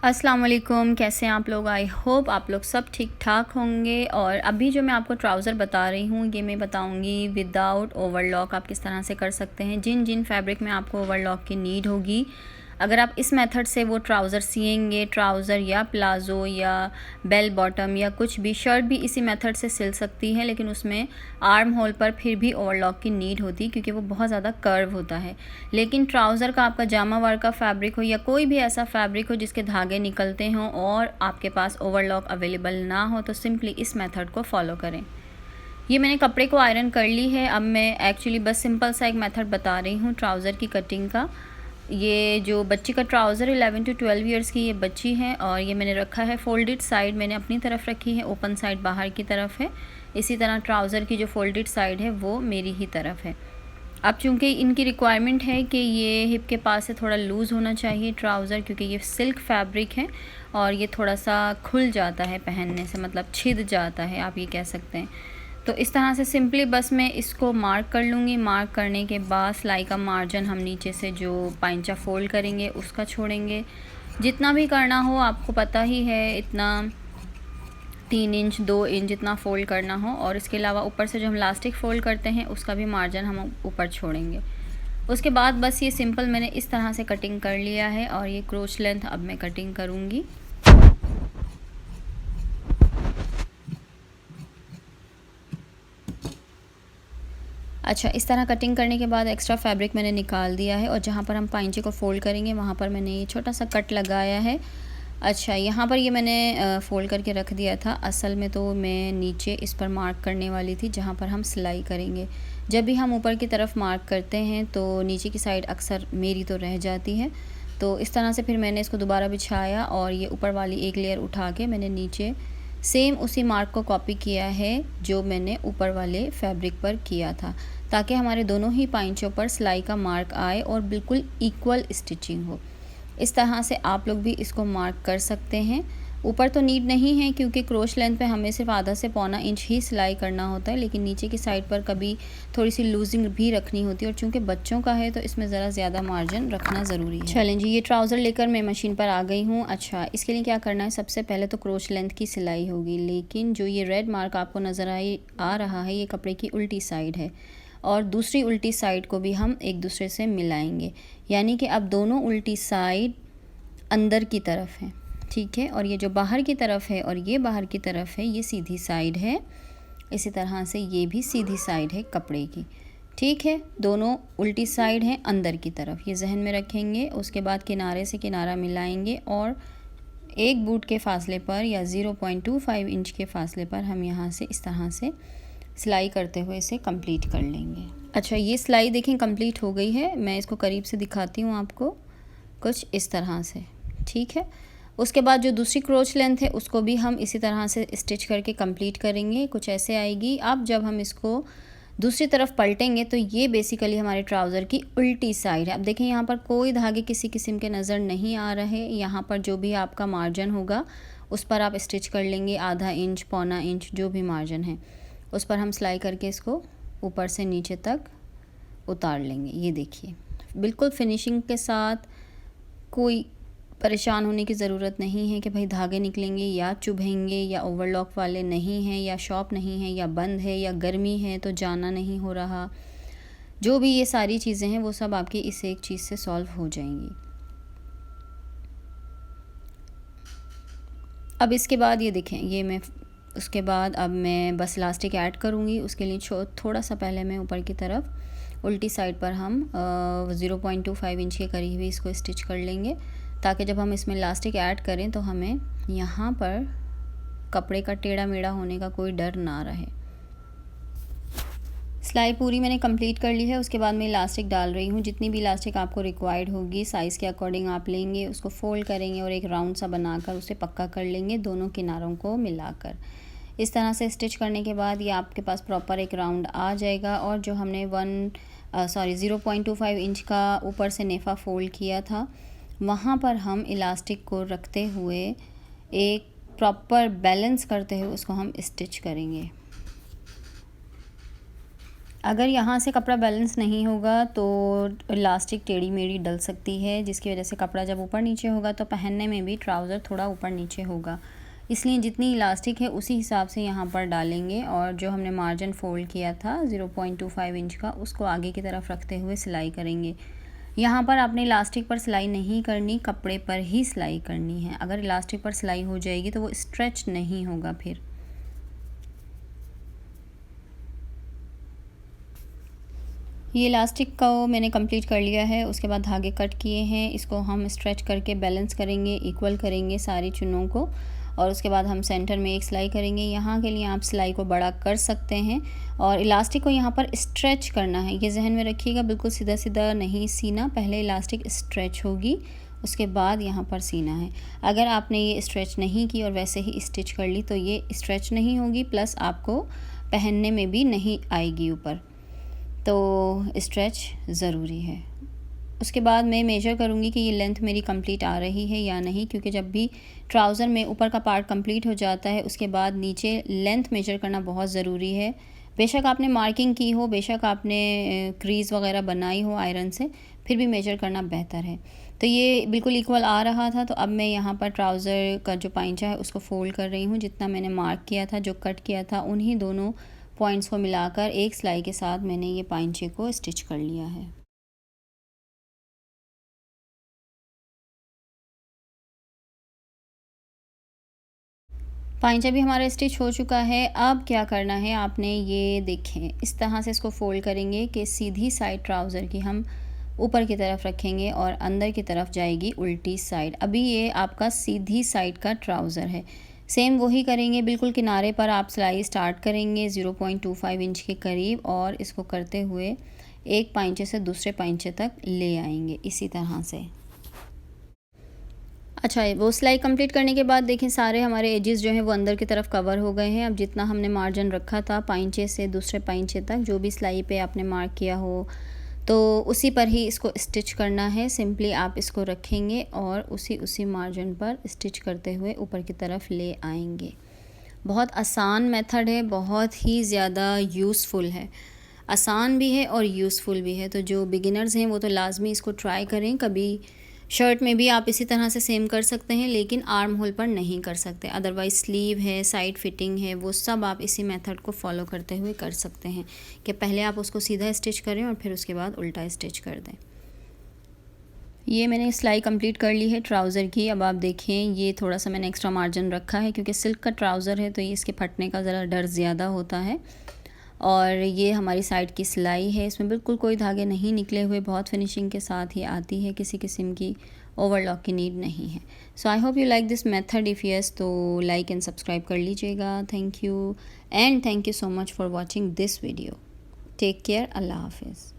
अस्सलाम वालेकुम, कैसे हैं आप लोग। आई होप आप लोग सब ठीक ठाक होंगे। और अभी जो मैं आपको ट्राउज़र बता रही हूँ ये मैं बताऊँगी विदाउट ओवरलॉक आप किस तरह से कर सकते हैं। जिन जिन फैब्रिक में आपको ओवरलॉक की नीड होगी, अगर आप इस मेथड से वो ट्राउज़र सिएंगे, ट्राउज़र या प्लाज़ो या बेल बॉटम या कुछ भी, शर्ट भी इसी मेथड से सिल सकती है, लेकिन उसमें आर्म होल पर फिर भी ओवरलॉक की नीड होती है क्योंकि वो बहुत ज़्यादा कर्व होता है। लेकिन ट्राउज़र का आपका जामा वर्क का फैब्रिक हो या कोई भी ऐसा फैब्रिक हो जिसके धागे निकलते हों और आपके पास ओवरलॉक अवेलेबल ना हो, तो सिंपली इस मेथड को फॉलो करें। ये मैंने कपड़े को आयरन कर ली है। अब मैं एक्चुअली बस सिंपल सा एक मेथड बता रही हूँ ट्राउज़र की कटिंग का। ये जो बच्ची का ट्राउज़र 11 to 12 ईयर्स की ये बच्ची है और ये मैंने रखा है फोल्डेड साइड मैंने अपनी तरफ रखी है, ओपन साइड बाहर की तरफ है। इसी तरह ट्राउज़र की जो फोल्डेड साइड है वो मेरी ही तरफ है। अब चूँकि इनकी रिक्वायरमेंट है कि ये हिप के पास से थोड़ा लूज़ होना चाहिए ट्राउज़र, क्योंकि ये सिल्क फैब्रिक है और ये थोड़ा सा खुल जाता है पहनने से, मतलब छिद जाता है आप ये कह सकते हैं। तो इस तरह से सिंपली बस मैं इसको मार्क कर लूँगी। मार्क करने के बाद सिलाई का मार्जिन हम नीचे से जो पाइंचा फोल्ड करेंगे उसका छोड़ेंगे। जितना भी करना हो आपको पता ही है, इतना 3 इंच 2 इंच जितना फ़ोल्ड करना हो। और इसके अलावा ऊपर से जो हम लास्टिक फ़ोल्ड करते हैं उसका भी मार्जिन हम ऊपर छोड़ेंगे। उसके बाद बस ये सिंपल मैंने इस तरह से कटिंग कर लिया है और ये क्रोच लेंथ अब मैं कटिंग करूँगी। अच्छा, इस तरह कटिंग करने के बाद एक्स्ट्रा फैब्रिक मैंने निकाल दिया है और जहाँ पर हम पाइंचे को फ़ोल्ड करेंगे वहाँ पर मैंने ये छोटा सा कट लगाया है। अच्छा, यहाँ पर ये मैंने फ़ोल्ड करके रख दिया था। असल में तो मैं नीचे इस पर मार्क करने वाली थी जहाँ पर हम सिलाई करेंगे। जब भी हम ऊपर की तरफ मार्क करते हैं तो नीचे की साइड अक्सर मेरी तो रह जाती है। तो इस तरह से फिर मैंने इसको दोबारा बिछाया और ये ऊपर वाली एक लेयर उठा के मैंने नीचे सेम उसी मार्क को कॉपी किया है जो मैंने ऊपर वाले फैब्रिक पर किया था, ताकि हमारे दोनों ही पाइंचों पर सिलाई का मार्क आए और बिल्कुल इक्वल स्टिचिंग हो। इस तरह से आप लोग भी इसको मार्क कर सकते हैं। ऊपर तो नीड नहीं है क्योंकि क्रोच लेंथ पे हमें सिर्फ आधा से पौना इंच ही सिलाई करना होता है, लेकिन नीचे की साइड पर कभी थोड़ी सी लूजिंग भी रखनी होती है और चूंकि बच्चों का है तो इसमें ज़रा ज़्यादा मार्जिन रखना ज़रूरी है। चलें जी, ये ट्राउज़र लेकर मैं मशीन पर आ गई हूँ। अच्छा, इसके लिए क्या करना है, सबसे पहले तो क्रोच लेंथ की सिलाई होगी, लेकिन जो ये रेड मार्क आपको नज़र आ रहा है ये कपड़े की उल्टी साइड है और दूसरी उल्टी साइड को भी हम एक दूसरे से मिलाएंगे, यानी कि अब दोनों उल्टी साइड अंदर की तरफ है, ठीक है। और ये जो बाहर की तरफ है और ये बाहर की तरफ है, ये सीधी साइड है। इसी तरह से ये भी सीधी साइड है कपड़े की, ठीक है। दोनों उल्टी साइड हैं अंदर की तरफ, ये जहन में रखेंगे। उसके बाद किनारे से किनारा मिलाएंगे और एक बूट के फासले पर या 0.25 इंच के फासले पर हम यहाँ से इस तरह से सिलाई करते हुए इसे कंप्लीट कर लेंगे। अच्छा, ये सिलाई देखें कंप्लीट हो गई है। मैं इसको करीब से दिखाती हूँ आपको, कुछ इस तरह से, ठीक है। उसके बाद जो दूसरी क्रोच लेंथ है उसको भी हम इसी तरह से स्टिच करके कंप्लीट करेंगे, कुछ ऐसे आएगी। अब जब हम इसको दूसरी तरफ पलटेंगे तो ये बेसिकली हमारे ट्राउज़र की उल्टी साइड है। अब देखें यहाँ पर कोई धागे किसी किस्म के नज़र नहीं आ रहे। यहाँ पर जो भी आपका मार्जिन होगा उस पर आप स्टिच कर लेंगे, आधा इंच पौना इंच जो भी मार्जिन है उस पर हम सिलाई करके इसको ऊपर से नीचे तक उतार लेंगे। ये देखिए बिल्कुल फिनिशिंग के साथ, कोई परेशान होने की ज़रूरत नहीं है कि भाई धागे निकलेंगे या चुभेंगे या ओवरलॉक वाले नहीं हैं या शॉप नहीं है या बंद है या गर्मी है तो जाना नहीं हो रहा। जो भी ये सारी चीज़ें हैं वो सब आपकी इस एक चीज़ से सॉल्व हो जाएंगी। अब इसके बाद ये देखें, ये मैं उसके बाद अब मैं बस इलास्टिक ऐड करूँगी। उसके लिए थोड़ा सा पहले मैं ऊपर की तरफ उल्टी साइड पर हम 0.25 इंच के करीब ही इसको स्टिच कर लेंगे, ताकि जब हम इसमें इलास्टिक ऐड करें तो हमें यहाँ पर कपड़े का टेढ़ा मेढ़ा होने का कोई डर ना रहे। सिलाई पूरी मैंने कंप्लीट कर ली है। उसके बाद मैं इलास्टिक डाल रही हूँ। जितनी भी इलास्टिक आपको रिक्वायर्ड होगी साइज़ के अकॉर्डिंग आप लेंगे, उसको फोल्ड करेंगे और एक राउंड सा बनाकर उसे पक्का कर लेंगे दोनों किनारों को मिलाकर। इस तरह से स्टिच करने के बाद ये आपके पास प्रॉपर एक राउंड आ जाएगा। और जो हमने 0.25 इंच का ऊपर से नेफ़ा फोल्ड किया था वहाँ पर हम इलास्टिक को रखते हुए एक प्रॉपर बैलेंस करते हुए उसको हम स्टिच करेंगे। अगर यहाँ से कपड़ा बैलेंस नहीं होगा तो इलास्टिक टेढ़ी मेढ़ी डल सकती है, जिसकी वजह से कपड़ा जब ऊपर नीचे होगा तो पहनने में भी ट्राउज़र थोड़ा ऊपर नीचे होगा। इसलिए जितनी इलास्टिक है उसी हिसाब से यहाँ पर डालेंगे और जो हमने मार्जिन फ़ोल्ड किया था 0.25 इंच का, उसको आगे की तरफ रखते हुए सिलाई करेंगे। यहाँ पर आपने इलास्टिक पर सिलाई नहीं करनी, कपड़े पर ही सिलाई करनी है। अगर इलास्टिक पर सिलाई हो जाएगी तो वो स्ट्रेच नहीं होगा फिर। ये इलास्टिक को मैंने कंप्लीट कर लिया है। उसके बाद धागे कट किए हैं, इसको हम स्ट्रेच करके बैलेंस करेंगे, इक्वल करेंगे सारी चुनों को और उसके बाद हम सेंटर में एक सिलाई करेंगे। यहाँ के लिए आप सिलाई को बड़ा कर सकते हैं और इलास्टिक को यहाँ पर स्ट्रेच करना है, ये जहन में रखिएगा। बिल्कुल सीधा सीधा नहीं सीना, पहले इलास्टिक स्ट्रेच होगी उसके बाद यहाँ पर सीना है। अगर आपने ये स्ट्रेच नहीं की और वैसे ही स्टिच कर ली तो ये स्ट्रेच नहीं होगी, प्लस आपको पहनने में भी नहीं आएगी ऊपर, तो स्ट्रेच ज़रूरी है। उसके बाद मैं मेजर करूँगी कि ये लेंथ मेरी कंप्लीट आ रही है या नहीं, क्योंकि जब भी ट्राउज़र में ऊपर का पार्ट कंप्लीट हो जाता है उसके बाद नीचे लेंथ मेजर करना बहुत ज़रूरी है। बेशक आपने मार्किंग की हो, बेशक आपने क्रीज़ वगैरह बनाई हो आयरन से, फिर भी मेजर करना बेहतर है। तो ये बिल्कुल इक्वल आ रहा था, तो अब मैं यहाँ पर ट्राउज़र का जो पाइंचा है उसको फ़ोल्ड कर रही हूँ। जितना मैंने मार्क किया था, जो कट किया था, उन्हीं दोनों पॉइंट्स को मिलाकर एक सिलाई के साथ मैंने ये पाइंचे को स्टिच कर लिया है। पाइंचा भी हमारा स्टिच हो चुका है। अब क्या करना है आपने, ये देखें इस तरह से इसको फ़ोल्ड करेंगे कि सीधी साइड ट्राउज़र की हम ऊपर की तरफ रखेंगे और अंदर की तरफ जाएगी उल्टी साइड। अभी ये आपका सीधी साइड का ट्राउज़र है। सेम वही करेंगे, बिल्कुल किनारे पर आप सिलाई स्टार्ट करेंगे 0.25 इंच के करीब और इसको करते हुए एक पाइंचे से दूसरे पाइंचे तक ले आएंगे इसी तरह से। अच्छा, वो सिलाई कंप्लीट करने के बाद देखें सारे हमारे एजेस जो हैं वो अंदर की तरफ कवर हो गए हैं। अब जितना हमने मार्जिन रखा था पाइंचे से दूसरे पाइंचे तक, जो भी सिलाई पे आपने मार्क किया हो, तो उसी पर ही इसको स्टिच करना है। सिंपली आप इसको रखेंगे और उसी मार्जिन पर स्टिच करते हुए ऊपर की तरफ ले आएंगे। बहुत आसान मेथड है, बहुत ही ज़्यादा यूज़फुल है। आसान भी है और यूज़फुल भी है, तो जो बिगिनर्स हैं वो तो लाजमी इसको ट्राई करें। कभी शर्ट में भी आप इसी तरह से सेम कर सकते हैं, लेकिन आर्म होल पर नहीं कर सकते। अदरवाइज़ स्लीव है, साइड फिटिंग है, वो सब आप इसी मेथड को फॉलो करते हुए कर सकते हैं कि पहले आप उसको सीधा स्टिच करें और फिर उसके बाद उल्टा स्टिच कर दें। ये मैंने सिलाई कंप्लीट कर ली है ट्राउज़र की। अब आप देखें ये थोड़ा सा मैंने एक्स्ट्रा मार्जिन रखा है क्योंकि सिल्क का ट्राउज़र है तो ये इसके फटने का ज़रा डर ज़्यादा होता है। और ये हमारी साइड की सिलाई है, इसमें बिल्कुल कोई धागे नहीं निकले हुए, बहुत फिनिशिंग के साथ ही आती है, किसी किस्म की ओवरलॉक की नीड नहीं है। So I hope you like this method. If yes तो लाइक एंड सब्सक्राइब कर लीजिएगा। Thank you and thank you so much for watching this video. Take care. अल्लाह हाफिज़।